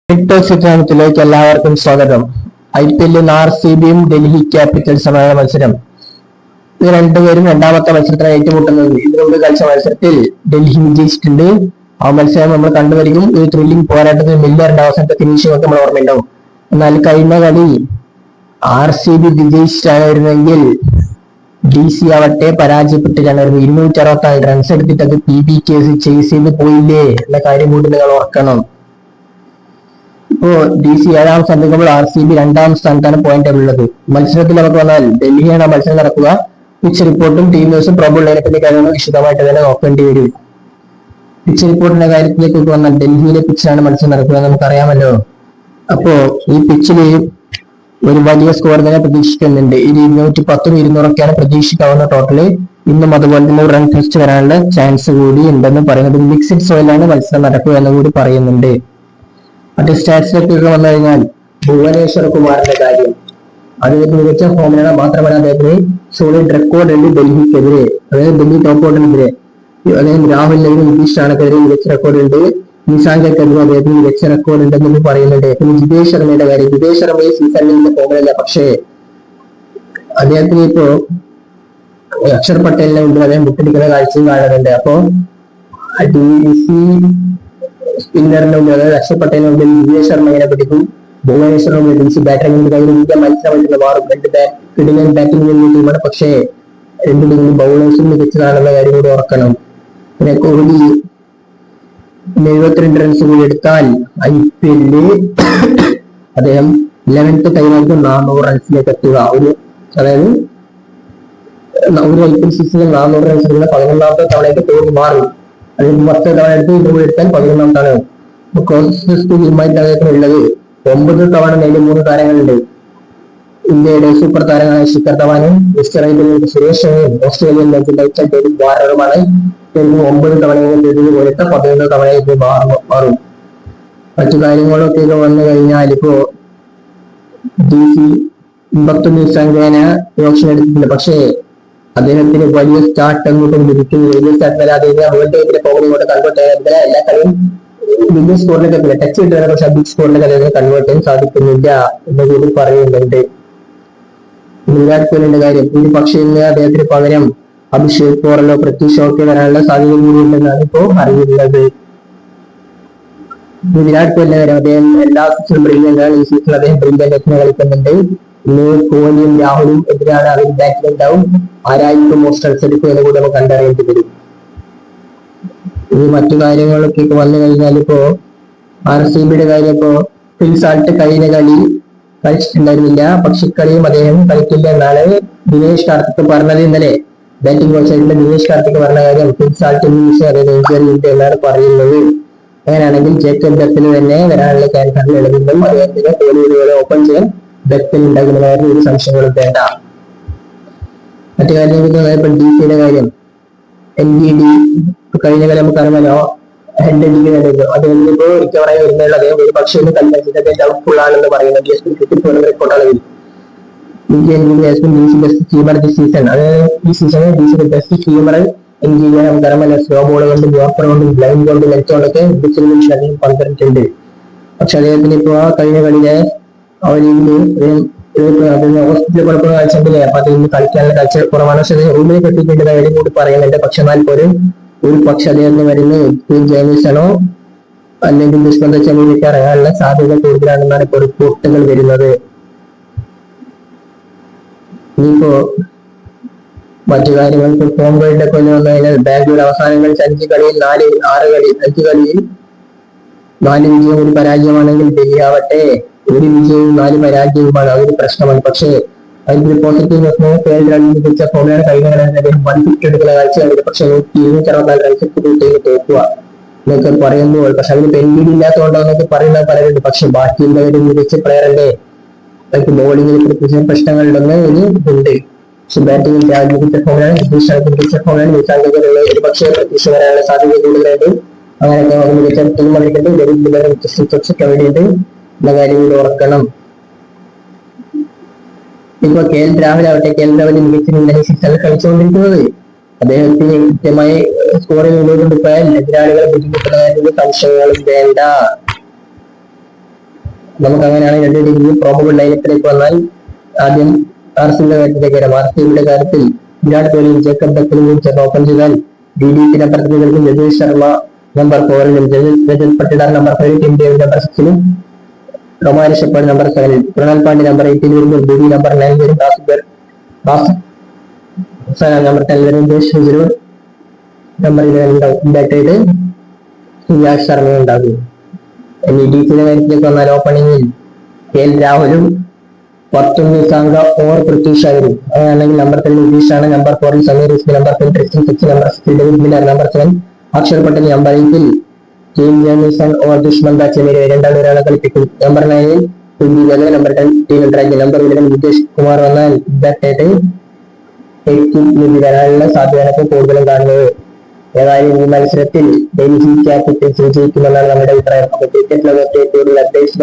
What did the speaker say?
ചിത്രത്തിലേക്ക് എല്ലാവർക്കും സ്വാഗതം. IPL RCBയും ഡൽഹി ക്യാപിറ്റൽസുമായ മത്സരം. ഇത് രണ്ടുപേരും രണ്ടാമത്തെ മത്സരത്തിലാണ് ഏറ്റുമുട്ടുന്നത്. ഇതിനുമുമ്പ് കളിച്ച മത്സരത്തിൽ ഡൽഹി വിജയിച്ചിട്ടുണ്ട്. ആ മത്സരം നമ്മൾ കണ്ടുവരിക്കും. ഒരു ത്രില്ലിംഗ് പോരാട്ടത്തിൽ മില്ലറിന്റെ അവസാനത്തെ ഫിനിഷിംഗ് ഒക്കെ നമ്മൾ ഓർമ്മയുണ്ടാവും. എന്നാൽ കഴിഞ്ഞ കളി RCB വിജയിച്ചിട്ടാണ് വരുന്നതെങ്കിൽ DC ആവട്ടെ പരാജയപ്പെട്ടിട്ടാണ് വരുന്നത്. 264 റൺസ് എടുത്തിട്ട് PB കേസ് ചേസ് ചെയ്ത് പോയില്ലേ എന്ന കാര്യം കൂടി നിങ്ങൾ ഓർക്കണം. ഇപ്പോ DC 7ാം സ്ഥാനത്തേക്കുമ്പോൾ RCB 2ാം സ്ഥാനത്താണ് പോയിന്റ് ഉള്ളത്. മത്സരത്തിൽ നമുക്ക് വന്നാൽ ഡൽഹിയാണ് മത്സരം നടക്കുക. പിച്ച് റിപ്പോർട്ടും ടീം ന്യൂസും പ്രോബിൾ ലൈനപ്പിന്റെ കാര്യങ്ങളും വിശദമായിട്ട് തന്നെ നോക്കേണ്ടി വരും. പിച്ച് റിപ്പോർട്ടിന്റെ കാര്യത്തിലേക്ക് വന്നാൽ ഡൽഹിയിലെ പിച്ചിലാണ് മത്സരം നടക്കുക നമുക്കറിയാമല്ലോ. അപ്പോ ഈ പിച്ചിൽ ഒരു വലിയ സ്കോർ തന്നെ പ്രതീക്ഷിക്കുന്നുണ്ട്. 210ഉം 200ഒക്കെയാണ് പ്രതീക്ഷിക്കാവുന്ന ടോട്ടല്. ഇന്നും അതുപോലെ തന്നെ റൺ ടെസ്റ്റ് വരാനുള്ള ചാൻസ് കൂടി ഉണ്ടെന്ന് പറയുന്നത്. മിക്സഡ് സോയിലാണ് മത്സരം നടക്കുക എന്ന് കൂടി പറയുന്നുണ്ട്. മറ്റു സ്റ്റാറ്റ്സിലേക്കൊക്കെ വന്നു കഴിഞ്ഞാൽ ഭുവനേശ്വർ കുമാറിന്റെ കാര്യം, അദ്ദേഹത്തിന് മികച്ച ഫോമിലാണ്. മാത്രമല്ല അദ്ദേഹത്തിന് സോളിഡ് റെക്കോർഡ് ഉണ്ട് ഡൽഹിക്കെതിരെ, അതായത് ഡൽഹി ടോപ്പ് ഓർഡറിനെതിരെ. അദ്ദേഹം രാഹുലിനെതിരെ നിതീഷ് റാണക്കെതിരെ മികച്ച റെക്കോർഡ് ഉണ്ട്. നിസാങ്കക്കെതിരെ അദ്ദേഹത്തിന് മികച്ച റെക്കോർഡ് ഉണ്ടെന്ന് പറയുന്നുണ്ട്. പിന്നെ ജിതേഷ് ശർമ്മയുടെ കാര്യം, ജിതേഷ് ശർമ്മ ഈ സീസണിൽ ഫോമിലല്ല, പക്ഷേ അദ്ദേഹത്തിന് ഇപ്പോ അക്ഷർ പട്ടേലിനെ മുമ്പിൽ അദ്ദേഹം വിട്ടടിക്കുന്ന കാഴ്ചയും കാണുന്നുണ്ട്. അപ്പോ സ്പിന്നറിന്റെ മുമ്പിൽ, അതായത് അക്ഷർ പട്ടേലിന്റെ മുമ്പിൽ ജിതേഷ് ശർമ്മ ഇങ്ങനെ പിടിക്കും. ഭുവനേശ്വറിന്റെ മുമ്പിൽ ബാറ്ററിംഗിന്റെ കയ്യിൽ മത്സരമായിട്ട് മാറും. രണ്ട് ബാറ്റിംഗ് ടീമാണ്, പക്ഷേ രണ്ട് ടീമിൽ ബൗളേഴ്സും മികച്ചതാണെന്ന കാര്യം കൂടി ഓർക്കണം. പിന്നെ കോഹ്ലി 72 റൺസ് കൂടി എടുത്താൽ IPL അദ്ദേഹം 11th ടൈമായിരിക്കും 400 റൺസിലേക്ക് എത്തുക. അതായത് ഒരു IPL സീസണിൽ 400 റൺസ് എടുക്കുന്ന 11ാമത്തെ തവണയൊക്കെ തോന്നി മാറും. അതിൽ 10 തവണ എടുത്ത് ഇതുകൂടി എടുത്താൽ 11ാം തവണ. ക്ലോസസ്റ്റ് ടീമായിട്ട് അദ്ദേഹത്തിന് ഉള്ളത് 9 തവണ നേടിയ 3 താരങ്ങളുണ്ട്. ഇന്ത്യയുടെ സൂപ്പർ താരങ്ങളായ ശിഖർ ധവാനും വെസ്റ്റ് ഇൻഡീസിന്റെ സുരേഷ് റെയ്നയും ഓസ്ട്രേലിയൻ ലെജൻഡായ ഡേവിഡ് വാർണറുമാണ് 9 തവണയും പോലത്തെ 11 തവണയും മാറും. മറ്റു കാര്യങ്ങളൊക്കെ വന്നു കഴിഞ്ഞാൽ ഇപ്പോ DC 51 സംഖ്യേന ഓപ്ഷൻ എടുത്തിട്ടുണ്ട്. പക്ഷേ അദ്ദേഹത്തിന് വലിയ സ്റ്റാർട്ട് അങ്ങോട്ടും ലഭിക്കുന്നു. വലിയ സ്റ്റാർട്ട് വരാതെ വേൾഡ് കപ്പിലെ പൗരങ്ങോട്ട് കൺവേർട്ട് ചെയ്യാൻ എല്ലാ കളിയും വലിയ സ്കോറിലേക്ക് എത്തില്ല. ടച്ച് കിട്ടുന്ന പക്ഷേ ബിഗ് സ്കോറിലേക്ക് അദ്ദേഹത്തിന് കൺവേർട്ട് ചെയ്യാൻ സാധിക്കുന്നില്ല എന്ന് കൂടി പറയുന്നുണ്ട്. വിരാട് കോഹ്ലിന്റെ കാര്യം, ഒരു പക്ഷേ ഇന്ന് അദ്ദേഹത്തിന് പകരം അഭിഷേക് പോറലോ പൃഥ്വി ഷോയ്ക്ക് വരാനുള്ള സാധ്യത കൂടി ഉണ്ടെന്നാണ് ഇപ്പോ അറിയുന്നത്. വിരാട് കോഹ്ലിന്റെ കാര്യം, അദ്ദേഹം എല്ലാ സീസണും ബ്രില്യന്റാണ്. ഈ സീസൺ അദ്ദേഹം ബ്രില്യന്റ് കളിക്കുന്നുണ്ട്. ഇന്ന് കോഹ്ലിയും രാഹുലും എതിരാണ്. അവർ ബാറ്റിംഗ് ഉണ്ടാവും. ആരായിരിക്കും മോസ്റ്റ് റൺസ് എടുക്കുക എന്ന് കൂടി നമുക്ക് കണ്ടറിയേണ്ടി വരും. ഇത് മറ്റു കാര്യങ്ങളൊക്കെ വന്നു കഴിഞ്ഞാൽ ഇപ്പോ RCBയുടെ കാര്യം, ഇപ്പോ ഫിൽ സാൾട്ട് കഴിഞ്ഞ കളി കളിച്ചിട്ടുണ്ടായിരുന്നില്ല. പക്ഷെ ഇക്കളിയും അദ്ദേഹം കളിക്കില്ല എന്നാണ് ദിനേശ് കാർത്തിക് പറഞ്ഞത്. ഇന്നലെ ബാറ്റിംഗ് കോച്ചായിട്ടുള്ള ദിനേശ് കാർത്തിക് പറഞ്ഞ കാര്യം ഫിൽ സാൾട്ടിന് അദ്ദേഹം ഇഞ്ചറി ഉണ്ട് എന്നാണ് പറയുന്നത്. അങ്ങനെയാണെങ്കിൽ ജേക്കബ് ഡത്തിന് തന്നെ വരാനുള്ള ചാൻസ് എളുപ്പം. അദ്ദേഹത്തിന് കോഹ്ലിയുടെ ഓപ്പൺ ചെയ്യാൻ ഡത്തിൽ ഉണ്ടാകുന്ന കാര്യം ഒരു സംശയങ്ങളും വേണ്ട. മറ്റു കാര്യങ്ങൾ DCയുടെ കാര്യം, NGD കഴിഞ്ഞ കാലം നമുക്കറിയാമല്ലോ, ഹെഡ് അടിക്കുന്നുണ്ടല്ലോ. അദ്ദേഹത്തിന് ഇപ്പോൾ റിക്കവറായി വരുന്നുള്ളൂ. അദ്ദേഹം ഒരു പക്ഷേ കല്യാണത്തിന്റെ ഡൗട്ട്ഫുൾ ആണെന്ന് പറയുന്നത് റിപ്പോർട്ടാണ്. ബെസ്റ്റ് കീമർ ദി സീസൺ, അതായത് ഈ സീസണിൽ DCയുടെ ബെസ്റ്റ് കീമർ NGD നമുക്കറിയാമല്ലോ. സ്ലോ ബോൾ കൊണ്ടും യോർക്കർ കൊണ്ടും ബ്ലൈൻഡ് കൊണ്ടും ലെഗ് കൊണ്ടൊക്കെ അദ്ദേഹം പങ്കെടുത്തിട്ടുണ്ട്. പക്ഷെ അദ്ദേഹത്തിന് ഇപ്പോ കഴിഞ്ഞ കളിയിലെ ഹോസ്പിറ്റലിൽ കുഴപ്പങ്ങൾ കാഴ്ചയുണ്ടല്ലേ. അപ്പൊ അതിന് കളിക്കാനുള്ള കാഴ്ച കുറവാണ്. പക്ഷെ റൂമിൽ കെട്ടിക്കേണ്ട കാര്യം കൂടി പറയുന്നുണ്ട്. പക്ഷെ എന്നാൽ പോലും ഒരു പക്ഷെ അദ്ദേഹത്തിന് വരുന്ന ജേമിസണോ അല്ലെങ്കിൽ ദുഷ്മന്ത ചെന്നൈയിലേക്ക് അറിയാനുള്ള സാധ്യത കൂടുതലാണെന്നാണ് ഇപ്പോൾ റിപ്പോർട്ടുകൾ വരുന്നത്. ഇനിയിപ്പോ മറ്റു കാര്യങ്ങൾക്ക് ഫോം വേൾഡ് കൊല്ലം വന്നു കഴിഞ്ഞാൽ ബാംഗ്ലൂർ അവസാനം കളിച്ച 5 കളിയിൽ 5 കളിയിൽ 4 വിജയവും ഒരു പരാജയമാണെങ്കിൽ ഡൽഹി ആവട്ടെ 1 വിജയവും 4 പരാജയവുമാണ്. അതൊരു പ്രശ്നമാണ്. പക്ഷേ അതിന്റെ പോസിറ്റീവ് മികച്ച ഫോമിലാണ് കഴിഞ്ഞ കളിയിൽ 150 എടുക്കുന്ന കാഴ്ചയാണ്. പക്ഷെ 264 റൺസ് തോക്കുക എന്നൊക്കെ പറയുമ്പോൾ, പക്ഷെ അതിന് പെൻഡിങ് ഇല്ലാത്തതുകൊണ്ടോ എന്നൊക്കെ പറയുന്ന പലരുണ്ട്. പക്ഷെ ബാക്കിയുള്ള ഒരു മികച്ച പ്ലെയറല്ലേ, അവർക്ക് ബോളിംഗിൽ പ്രത്യേകിച്ച് പ്രശ്നങ്ങളുണ്ടെന്ന് ഇനി ഉണ്ട്. പക്ഷെ ബാറ്റിംഗിൽ മികച്ച ഫോമിലാണ്, മികച്ച ഫോമിലാണ്. നിസാങ്കക്കെതിരെ ഒരു പക്ഷേ പ്രതീക്ഷ വരാനുള്ള സാധ്യത കൂടുതലായിട്ട്. അങ്ങനെയൊക്കെ മികച്ച ടീം വന്നിട്ടുണ്ട്. വേണ്ടിയിട്ട് എന്ന കാര്യം കൂടി ഓർക്കണം. ഇപ്പൊ KL രാഹുൽ ആവട്ടെ, KL രാഹുൽ മികച്ച ഇന്നലെ സീസണിൽ കളിച്ചുകൊണ്ടിരിക്കുന്നത്. അദ്ദേഹത്തിന് കൃത്യമായി സ്കോറിൽ മുന്നോട്ട് പോയാൽ എതിരാളികളെ ബുദ്ധിമുട്ടുന്ന കാര്യത്തിൽ സംശയങ്ങളും വേണ്ട. നമുക്ക് അങ്ങനെയാണ് 2 ഡിഗ്രി പ്രോബബിൾ ലൈനത്തിലേക്ക് വന്നാൽ ആദ്യം ആർ സിയുടെ കാര്യത്തിലേക്ക് വരാം. ആർ സിയുടെ കാര്യത്തിൽ വിരാട് കോഹ്ലിയും ജേക്കബ് ബക്കലും ചേർന്ന് ഓപ്പൺ ചെയ്താൽ DDP നമ്പർ 3 കളിക്കും, രജേഷ് ശർമ്മ നമ്പർ 4-ലും, Rajat Patidar number 5, Tim David number 6-ലും, റൊമാൻ ഷെപ്പേർഡ് നമ്പർ 7-ൽ, കൃണാൽ പാണ്ഡ്യ നമ്പർ 8-ൽ വരുമ്പോൾ ബിബി നമ്പർ 9 വരും, നമ്പർ 10 വരും, നമ്പർ 11 ബാറ്റ് ചെയ്ത് സുയാഷ് ശർമ്മ ഉണ്ടാകും. ഇനി DC-യുടെ കാര്യത്തിലേക്ക് വന്നാൽ ഓപ്പണിംഗിൽ KL രാഹുലും 11 സാങ്ക ഓർ പൃഥ്വി ഷാ വരും. അങ്ങനെയാണെങ്കിൽ നമ്പർ 3 നിതീഷ് ആണ്, നമ്പർ 4-ൽ സമീർ ഇസ്മി, നമ്പർ 5 ട്രിസ്റ്റൻ സിക്സ്, number 6 David Miller, number 7 Axar Patel, number 8-ൽ ജെയിംസ് ജേമീസൺ ഓർ ദുഷ്മൻ ദാസ് എന്നിവരെ ഒരാളെ കളിപ്പിക്കും. നമ്പർ 9-ൽ നമ്പർ 10 ടീം ഡ്രാഗൻ, നമ്പർ 11 നിതീഷ് കുമാർ വന്നാൽ ബാറ്റായിട്ട് വരാനുള്ള സാധ്യതയാണ് കൂടുതലും കാണുന്നത്. ഏതായാലും ഈ മത്സരത്തിൽ ഡൽഹി ക്യാപിറ്റൽസ് വിജയിക്കുമെന്നാണ് നമ്മുടെ അഭിപ്രായം. ക്രിക്കറ്റ് ലോകത്തെ കൂടുതൽ അപ്ഡേറ്റ്സ്